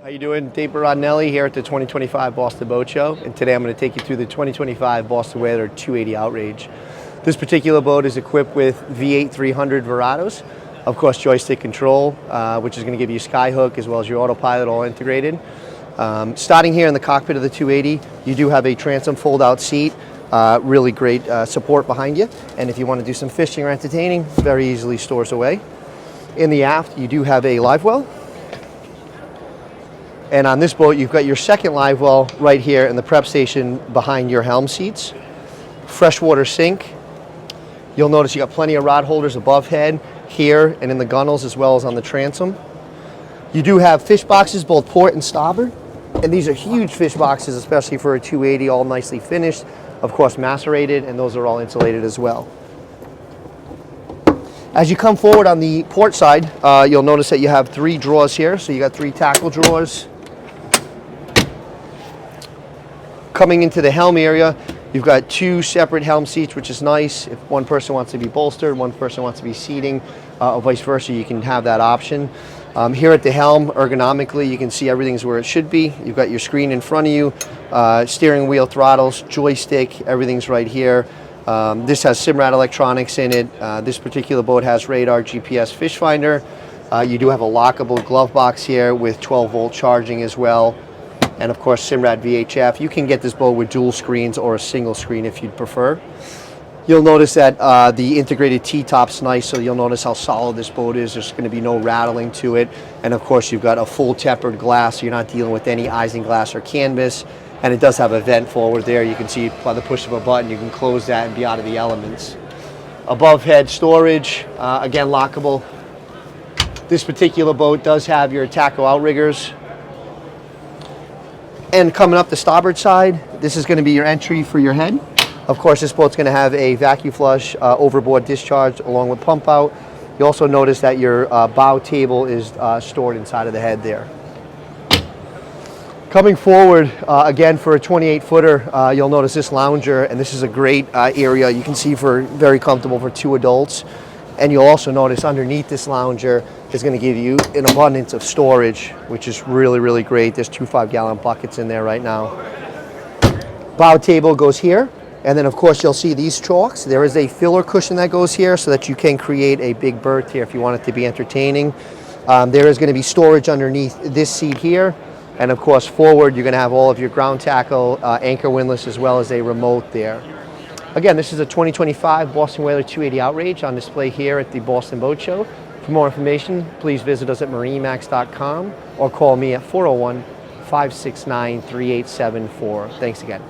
How you doing? Dave Verado here at the 2025 Boston Boat Show, and today I'm going to take you through the 2025 Boston Whaler 280 Outrage. This particular boat is equipped with V8 300 Verados, of course joystick control, which is going to give you skyhook as well as your autopilot all integrated. Starting here in the cockpit of the 280, you do have a transom fold-out seat, really great support behind you, and if you want to do some fishing or entertaining, very easily stores away. In the aft, you do have a live well. And on this boat, you've got your second live well right here in the prep station behind your helm seats. Freshwater sink. You'll notice you got plenty of rod holders above head, here, and in the gunnels as well as on the transom. You do have fish boxes, both port and starboard. And these are huge fish boxes, especially for a 280, all nicely finished. Of course, macerated, and those are all insulated as well. As you come forward on the port side, you'll notice that you have 3 drawers here. So you got 3 tackle drawers. Coming into the helm area, you've got 2 separate helm seats, which is nice. If one person wants to be bolstered, one person wants to be seating, or vice versa, you can have that option. Here at the helm, ergonomically, you can see everything's where it should be. You've got your screen in front of you, steering wheel, throttles, joystick, everything's right here. This has Simrad electronics in it. This particular boat has radar, GPS, fish finder. You do have a lockable glove box here with 12-volt charging as well. And of course, Simrad VHF. You can get this boat with dual screens or a single screen if you'd prefer. You'll notice that the integrated T-top's nice, so you'll notice how solid this boat is. There's going to be no rattling to it. And of course, you've got a full tempered glass, so you're not dealing with any isinglass or canvas. And it does have a vent forward there. You can see by the push of a button, you can close that and be out of the elements. Above head storage, again, lockable. This particular boat does have your tackle outriggers. And coming up the starboard side, this is going to be your entry for your head. Of course, this boat's going to have a vacuum flush overboard discharge along with pump out. You also notice that your bow table is stored inside of the head there. Coming forward, again for a 28-footer, you'll notice this lounger, and this is a great area you can see for very comfortable for 2 adults. And you'll also notice underneath this lounger is going to give you an abundance of storage, which is really, really great. There's 2 5-gallon buckets in there right now. Bow table goes here, and then of course you'll see these chalks. There is a filler cushion that goes here so that you can create a big berth here if you want it to be entertaining. There is going to be storage underneath this seat here. And of course, forward, you're going to have all of your ground tackle, anchor windlass, as well as a remote there. Again, this is a 2025 Boston Whaler 280 Outrage on display here at the Boston Boat Show. For more information, please visit us at MarineMax.com or call me at 401-569-3874. Thanks again.